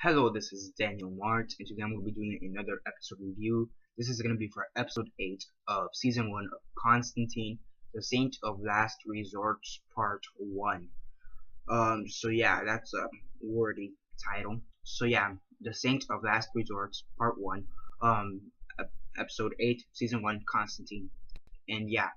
Hello, this is Daniel Mart, and today I'm going to be doing another episode review. This is going to be for episode 8 of season 1 of Constantine, the Saint of Last Resort, part 1. So yeah, that's a wordy title. So yeah, the Saint of Last Resort, part 1, um, episode 8, season 1, Constantine. And yeah,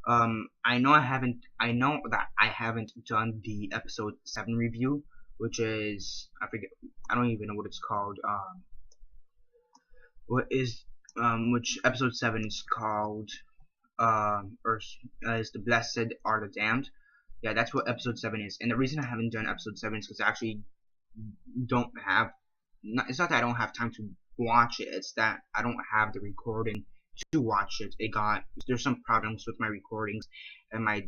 I know that I haven't done the episode 7 review, which is, I don't even know what it's called, what is, which episode 7 is called, is The Blessed Are the Damned. Yeah, that's what episode 7 is, and the reason I haven't done episode 7 is because I actually don't have, it's not that I don't have time to watch it, it's that I don't have the recording to watch it. There's some problems with my recordings and my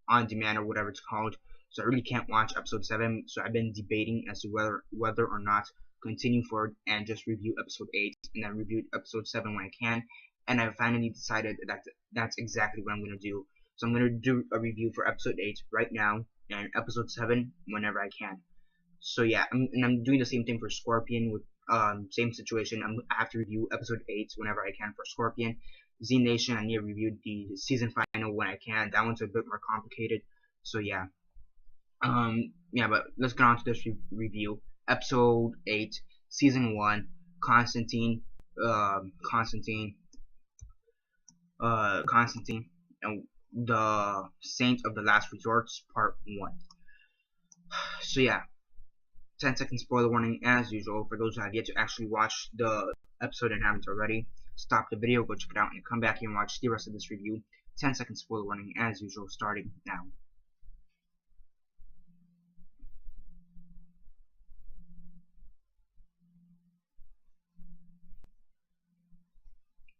on demand or whatever it's called, so I really can't watch episode 7. So I've been debating as to whether or not continue forward and just review episode 8 and then review episode 7 when I can, and I finally decided that that's exactly what I'm gonna do. So I'm gonna do a review for episode 8 right now and episode 7 whenever I can. So yeah, I'm doing the same thing for Scorpion with same situation. I have to review episode 8 whenever I can for Scorpion. Z Nation, I need to review the season final when I can. That one's a bit more complicated. So yeah. Yeah, but let's get on to this review. Episode 8, season 1, Constantine, Constantine, Constantine, and the Saint of the Last Resorts, part 1. So yeah, 10-second spoiler warning as usual for those who have yet to actually watch the episode and haven't already. Stop the video, go check it out, and come back here and watch the rest of this review. 10-second spoiler warning as usual, starting now.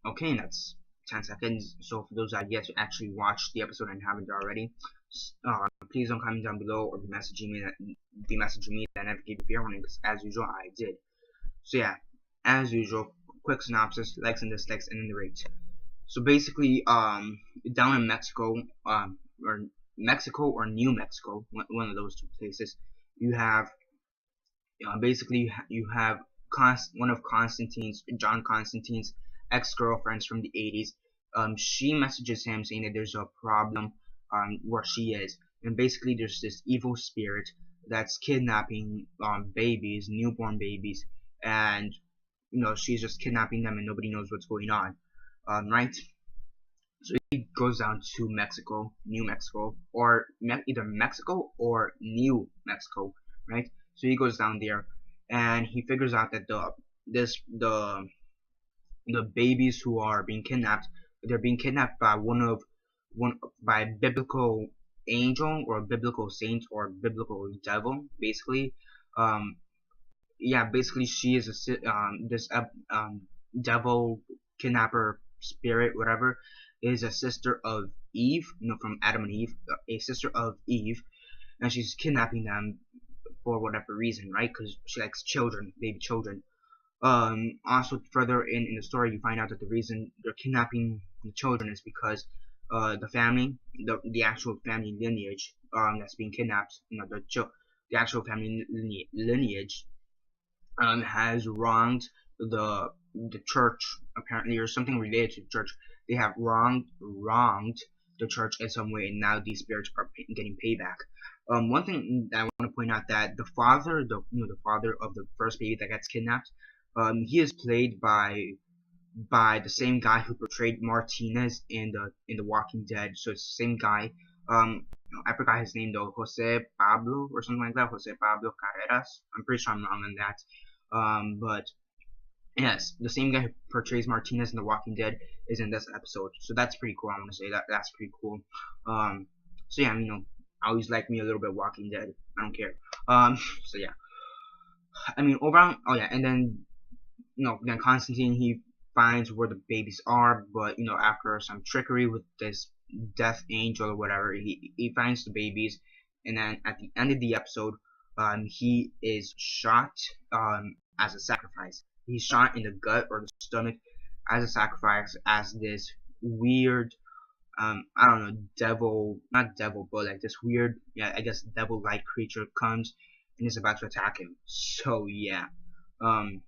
Okay, and that's 10 seconds. So for those that have yet to actually watch the episode and haven't already, please don't comment down below or be messaging me that I never gave you fair warning, because as usual I did. So yeah, as usual, quick synopsis, likes and dislikes, and then the rate. So basically, down in Mexico, or Mexico or New Mexico, one of those two places, you have, basically you have one of John Constantine's ex-girlfriends from the 80s. She messages him saying that there's a problem where she is, and basically there's this evil spirit that's kidnapping babies, newborn babies, and she's just kidnapping them and nobody knows what's going on, right? So he goes down to Mexico, New Mexico, or either Mexico or New Mexico, right? So he goes down there, and he figures out that the babies who are being kidnapped, they're being kidnapped by by a biblical angel or a biblical saint or biblical devil, basically. Yeah, basically she is this devil kidnapper spirit, whatever, is a sister of Eve, from Adam and Eve, a sister of Eve, and she's kidnapping them for whatever reason, right? Because she likes children, baby children. Also further in the story, you find out that the reason they're kidnapping the children is because the family, the actual family lineage that's being kidnapped, the actual family lineage has wronged the church, apparently, or something related to the church. They have wronged the church in some way, and now these spirits are getting payback. One thing that I want to point out, that the father, the father of the first baby that gets kidnapped, he is played by the same guy who portrayed Martinez in the Walking Dead. So it's the same guy. I forgot his name though, Jose Pablo or something like that. Jose Pablo Carreras. I'm pretty sure I'm wrong on that. But yes, the same guy who portrays Martinez in The Walking Dead is in this episode. So that's pretty cool. I want to say that's pretty cool. So yeah, I always like me a little bit Walking Dead. I don't care. So yeah. I mean, overall, oh yeah, and then, then Constantine, he finds where the babies are, but, after some trickery with this death angel or whatever, he finds the babies, and then at the end of the episode, he is shot, as a sacrifice. He's shot in the gut or the stomach as a sacrifice, as this weird, I don't know, devil, not devil, but like this weird, yeah, I guess devil-like creature comes and is about to attack him. So yeah, um,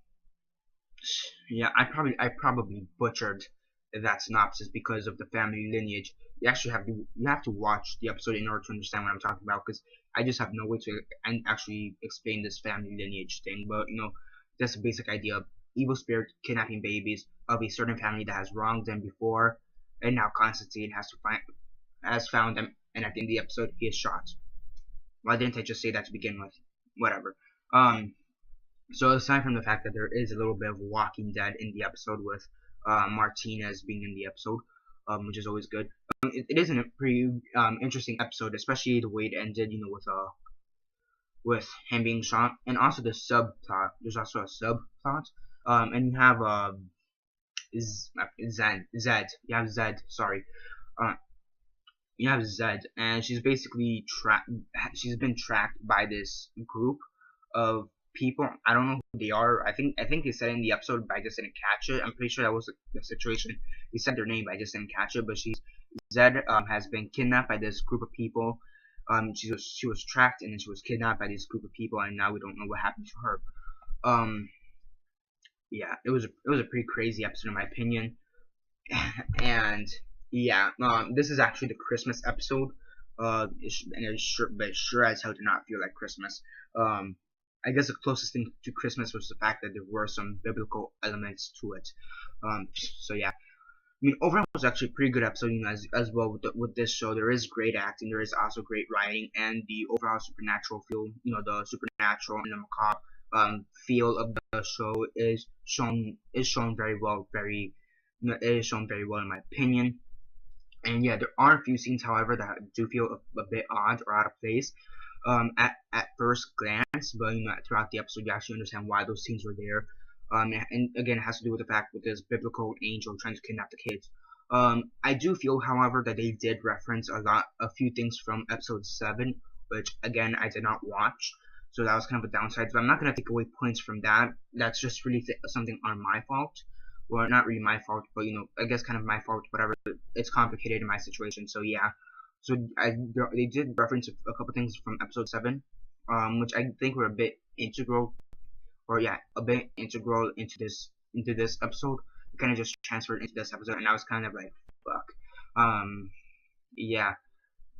yeah, I probably butchered that synopsis because of the family lineage. You have to watch the episode in order to understand what I'm talking about, because I just have no way to actually explain this family lineage thing. But that's a basic idea of evil spirit kidnapping babies of a certain family that has wronged them before, and now Constantine has found them, and at the end of the episode he is shot. Why didn't I just say that to begin with? Whatever. So aside from the fact that there is a little bit of Walking Dead in the episode with Martinez being in the episot, which is always good. It is a pretty interesting episode, especially the way it ended, with him being shot, and also the subplot. There's also a subplot, and you have Zed. You have Zed. Sorry. Uh, you have Zed, and she's basically She's been tracked by this group of people. I don't know who they are. I think they said in the episode, but I just didn't catch it. I'm pretty sure that was the situation. They said their name, but I just didn't catch it. But Zed has been kidnapped by this group of people. She was tracked, and then she was kidnapped by this group of people, and now we don't know what happened to her. Yeah, it was a pretty crazy episode in my opinion. And yeah, this is actually the Christmas episode. And but sure as hell did not feel like Christmas. I guess the closest thing to Christmas was the fact that there were some biblical elements to it. So yeah, I mean, overall it was actually a pretty good episode. As well with this show, there is great acting, there is also great writing, and the overall supernatural feel. The supernatural and the macabre feel of the show is shown very well. It is shown very well in my opinion. And yeah, there are a few scenes, however, that do feel a bit odd or out of place at first glance, but throughout the episode you actually understand why those scenes were there. And again, it has to do with the fact with this biblical angel trying to kidnap the kids. I do feel, however, that they did reference a few things from episode 7, which again I did not watch, so that was kind of a downside. But I'm not gonna take away points from that. That's just really something on my fault. Well, not really my fault, but I guess kind of my fault. Whatever. It's complicated in my situation, so yeah. So they did reference a couple things from episode 7, which I think were a bit integral, into this episode. It kind of just transferred into this episode, and I was kind of like, fuck. Yeah.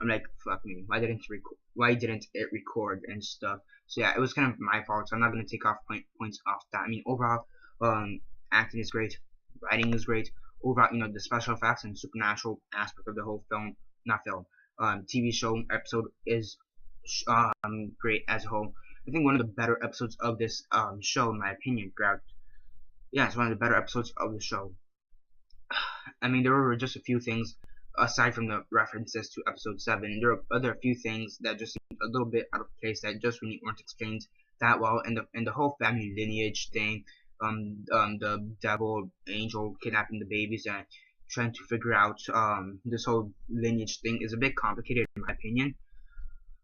I'm like, fuck me. Why didn't it record and stuff? So yeah, it was kind of my fault. So I'm not gonna take off points off that. I mean, overall, acting is great, writing is great. Overall, the special effects and supernatural aspect of the whole TV show episode is great as a whole. I think one of the better episodes of this show, in my opinion. It's one of the better episodes of the show. I mean, there were just a few things aside from the references to episode 7. There are other few things that just seemed a little bit out of place, that just really weren't explained that well, and the whole family lineage thing, the devil angel kidnapping the babies and trying to figure out this whole lineage thing is a bit complicated in my opinion.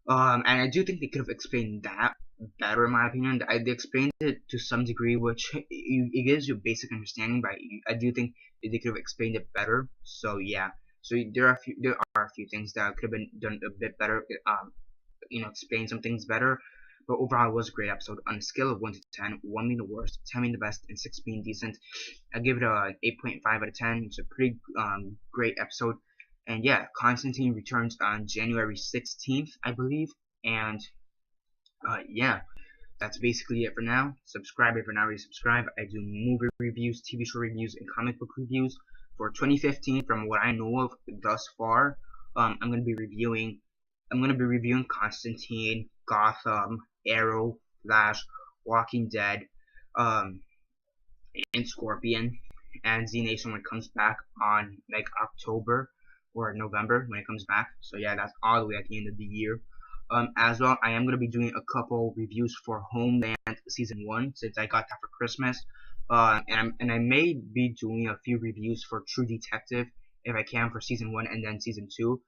And I do think they could have explained that better in my opinion. They explained it to some degree, which it gives you a basic understanding, but I do think they could have explained it better. So yeah, so there are a few things that could have been done a bit better. Explain some things better. But overall, it was a great episode. On a scale of 1 to 10, 1 being the worst, 10 being the best, and 6 being decent, I give it a 8.5 out of 10. It's a pretty great episode. And yeah, Constantine returns on January 16th, I believe. And yeah, that's basically it for now. Subscribe if you're not already subscribed. I do movie reviews, TV show reviews, and comic book reviews. For 2015, from what I know of thus far, I'm gonna be reviewing Constantine, Gotham, Arrow, Flash, Walking Dead, and Scorpion, and Z Nation when it comes back on like October or November when it comes back. So yeah, that's all the way at the end of the year. As well, I am gonna be doing a couple reviews for Homeland season 1 since I got that for Christmas. And I may be doing a few reviews for True Detective if I can for season 1 and then season 2.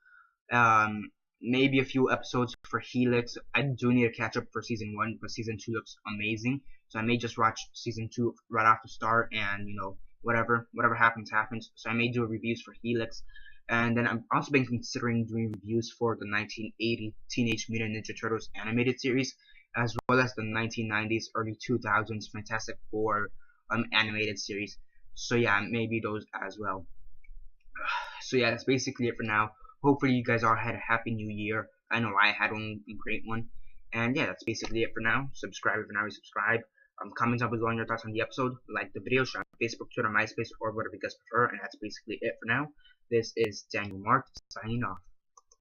Maybe a few episodes for Helix. I do need to catch up for season 1, but season 2 looks amazing. So I may just watch season 2 right off the start, and whatever happens. So I may do reviews for Helix, and then I'm also been considering doing reviews for the 1980 Teenage Mutant Ninja Turtles animated series. as well as the 1990s, early 2000s Fantastic Four animated series. So yeah, maybe those as well. So yeah, that's basically it for now. Hopefully you guys all had a happy new year. I know I had one, a great one. And yeah, that's basically it for now. Subscribe if you're not already subscribed. Comment down below on your thoughts on the episode. Like the video, share on Facebook, Twitter, MySpace, or whatever you guys prefer. And that's basically it for now. This is Daniel Mart signing off.